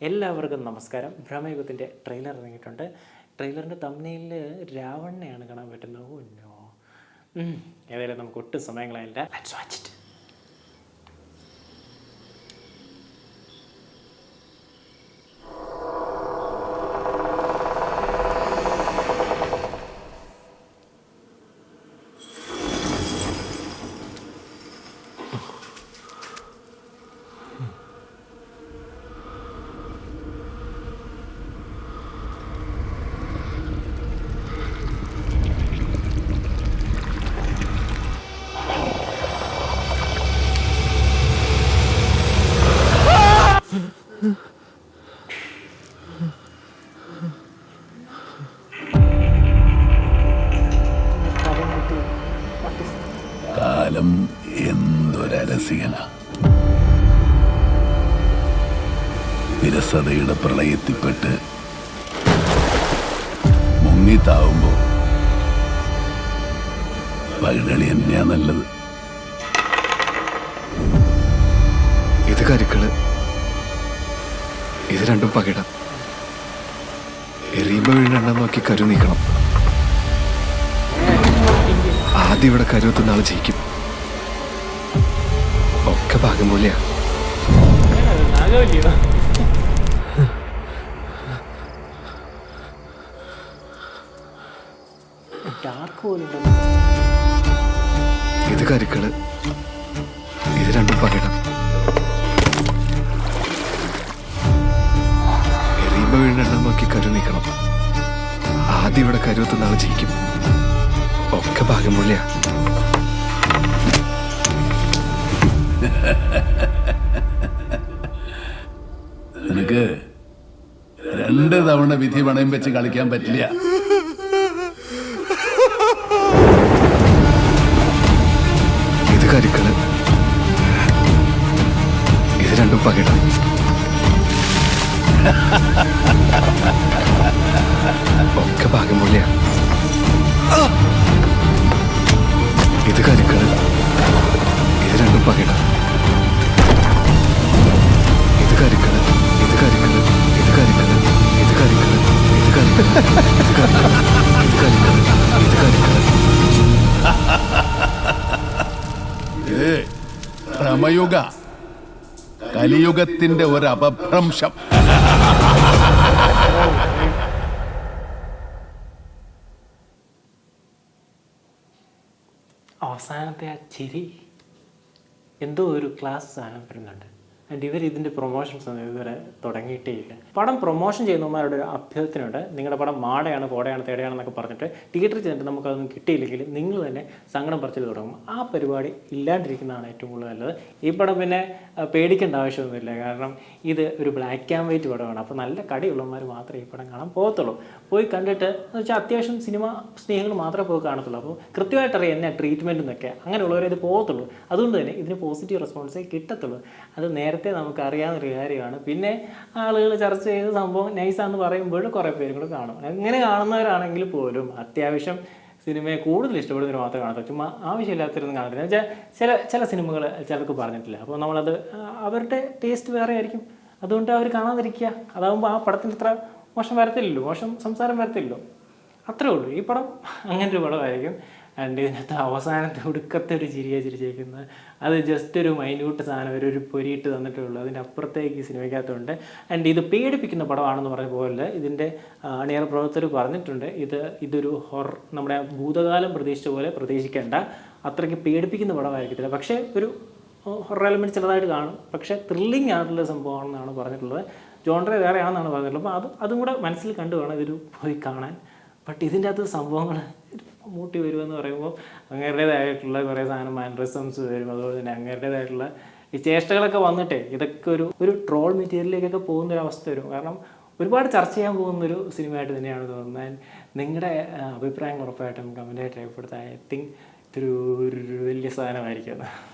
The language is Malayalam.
എല്ലാവർക്കും നമസ്കാരം. ഭ്രമയുഗത്തിൻ്റെ ട്രെയിലർ ഇറങ്ങിയിട്ടുണ്ട്. ട്രെയിലറിൻ്റെ തമ്മിലിൽ രാവണനെയാണ് കാണാൻ പറ്റുന്നത്. Oh no. ഏതായാലും നമുക്ക് ഒട്ടും സമയങ്ങളായില്ല. Let's watch it. കാലം എന്തൊരരസികന. വിരസതയുടെ പ്രളയത്തിൽപ്പെട്ട് മുങ്ങിത്താവുമ്പോ പൈതളി തന്നെയാ നല്ലത്. ഇത് കരുക്കള്, ഇത് രണ്ടും പകിടം. എറിയുമ്പോ വീണെണ്ണം നോക്കി കരു നീക്കണം. ആദ്യം ഇവിടെ കരുവത്തുന്ന ആള് ജയിക്കും. ഒക്കെ ഭാഗം പോലെയാ. ഇത് കരുക്കള്, ഇത് രണ്ടും പകിടം. എറിയുമ്പോ വീണെണ്ണം നോക്കി കരു നീക്കണം. ആദ്യം ഇവിടെ കരുവത്തുന്ന ആള് ജയിക്കും. ഒക്കെ ഭാഗം പോലെയാ. നിനക്ക് 2 തവണ വിധി പണയം വെച്ച് കളിക്കാൻ പറ്റില്ല. ഇത് കരുക്കള്, ഇത് രണ്ടും പകിടം. ഒക്കെ ഭാഗം പോലെയാ. ഇത് കരുക്കള്, ഇത് രണ്ടും പകിടം. ഇത് കരുക്കള്, ഇത് കരുക്കള്, ഇത് കരുക്കള്, ഇത് കരുക്കള്, ഇത് കരുക്കള്, ഇത് കരുക്കള്, ഇത് കരുക്കള്, ഇത് കരുക്കള്. ഇത് ഭ്രമയുഗ, കലിയുഗത്തിന്റെ ഒരു അപഭ്രംശം. അവസാനത്തെ ആ ചിരി എന്തോ ഒരു ക്ലാസ് സാധനം വരുന്നുണ്ട്. ആൻഡ് ഇവർ ഇതിൻ്റെ പ്രൊമോഷൻസ് ഒന്നും ഇതുവരെ തുടങ്ങിയിട്ടേ ഇല്ല. പടം പ്രൊമോഷൻ ചെയ്യുന്നവന്മാരുടെ ഒരു അഭ്യർത്ഥനയുണ്ട്. നിങ്ങളുടെ പടം മാടയാണ്, കോടയാണ്, തേടയാണെന്നൊക്കെ പറഞ്ഞിട്ട് തിയേറ്ററിൽ ചെന്നിട്ട് നമുക്കതൊന്നും കിട്ടിയില്ലെങ്കിൽ നിങ്ങൾ തന്നെ സങ്കടം പറിച്ചിൽ തുടങ്ങും. ആ പരിപാടി ഇല്ലാണ്ടിരിക്കുന്നതാണ് ഏറ്റവും കൂടുതൽ നല്ലത്. ഈ പടം പിന്നെ പേടിക്കേണ്ട ആവശ്യമൊന്നുമില്ല. കാരണം ഇത് ഒരു ബ്ലാക്ക് ആൻഡ് വൈറ്റ് പടമാണ്. അപ്പോൾ നല്ല കടിയുള്ളവന്മാർ മാത്രമേ ഈ പടം കാണാൻ പോകത്തുള്ളൂ. പോയി കണ്ടിട്ട് എന്ന് വെച്ചാൽ അത്യാവശ്യം സിനിമ സ്നേഹികൾ മാത്രമേ പോയി കാണത്തുള്ളൂ. അപ്പോൾ കൃത്യമായിട്ടറിയാം എന്നാ ട്രീറ്റ്മെൻറ്റ് എന്നൊക്കെ, അങ്ങനെയുള്ളവരെ ഇത് പോകത്തുള്ളൂ. അതുകൊണ്ട് തന്നെ ഇതിന് പോസിറ്റീവ് റെസ്പോൺസേ കിട്ടത്തുള്ളൂ. അത് നേരത്തെ നമുക്ക് അറിയാവുന്നൊരു കാര്യമാണ്. പിന്നെ ആളുകൾ ചർച്ച ചെയ്ത് സംഭവം നൈസാന്ന് പറയുമ്പോൾ കുറേ പേരും കൂടെ കാണും. അങ്ങനെ കാണുന്നവരാണെങ്കിൽ പോലും അത്യാവശ്യം സിനിമയെ കൂടുതൽ ഇഷ്ടപ്പെടുന്നവർ മാത്രമേ കാണത്തുള്ളൂ. ചുമ്മാ ആവശ്യമില്ലാത്തവരൊന്നും കാണത്തില്ല. എന്ന് വെച്ചാൽ ചില സിനിമകൾ ചിലർക്ക് പറഞ്ഞിട്ടില്ല. അപ്പോൾ നമ്മളത് അവരുടെ ടേസ്റ്റ് വേറെ ആയിരിക്കും. അതുകൊണ്ട് അവർ കാണാതിരിക്കുക. അതാകുമ്പോൾ ആ പടത്തിൻ്റെ അത്ര മോശം വരത്തില്ലല്ലോ, മോശം സംസാരം വരത്തില്ലല്ലോ. അത്രേ ഉള്ളൂ. ഈ പടം അങ്ങനെ ഒരു പടമായിരിക്കും. ആൻഡ് ഇതിനകത്ത് അവസാനത്തെ ഒടുക്കത്തെ ഒരു ചിരിയെ ചിരിച്ചേക്കുന്നത് അത് ജസ്റ്റ് ഒരു മൈന്യൂട്ട് സാധനം ഒരു പൊരിയിട്ട് തന്നിട്ടേ ഉള്ളൂ. അതിൻ്റെ അപ്പുറത്തേക്ക് ഈ സിനിമയ്ക്കകത്തുണ്ട്. ആൻഡ് ഇത് പേടിപ്പിക്കുന്ന പടമാണെന്ന് പറഞ്ഞ പോലെ ഇതിൻ്റെ അണിയറ പ്രവർത്തകർ പറഞ്ഞിട്ടുണ്ട്. ഇതൊരു നമ്മുടെ ഭൂതകാലം പ്രതീക്ഷിച്ച പോലെ പ്രതീക്ഷിക്കേണ്ട, അത്രയ്ക്ക് പേടിപ്പിക്കുന്ന പടമായിരിക്കത്തില്ല. പക്ഷേ ഒരു ഹൊറർ എലമെൻറ്റ് ചിലതായിട്ട് കാണും. പക്ഷേ ത്രില്ലിംഗ് ആയിട്ടുള്ള സംഭവമാണെന്നാണ് പറഞ്ഞിട്ടുള്ളത്. ജോൺറെ വേറെയാണെന്നാണ് പറഞ്ഞിട്ടുള്ളത്. അപ്പോൾ അതും കൂടെ മനസ്സിൽ കണ്ടു വേണം ഇതൊരു പോയി കാണാൻ. ബട്ട് ഇതിൻ്റെ അകത്ത് സംഭവങ്ങൾ മൂട്ടി വരുമെന്ന് പറയുമ്പോൾ അങ്ങേരുടേതായിട്ടുള്ള കുറേ സാധനം മാനറിസംസ് വരും. അതുപോലെ തന്നെ അങ്ങേരുടേതായിട്ടുള്ള ഈ ചേഷ്ടകളൊക്കെ വന്നിട്ടേ ഇതൊക്കെ ഒരു ട്രോൾ മെറ്റീരിയലിലേക്കൊക്കെ പോകുന്നൊരവസ്ഥ വരും. കാരണം ഒരുപാട് ചർച്ച ചെയ്യാൻ പോകുന്നൊരു സിനിമയായിട്ട് തന്നെയാണ് തോന്നുന്നത്. നിങ്ങളുടെ അഭിപ്രായം ഉറപ്പായിട്ടും കമൻറ്റായിട്ട് രേഖപ്പെടുത്താൻ. ഐ തിങ്ക് ഇതൊരു വലിയ സാധനമായിരിക്കും.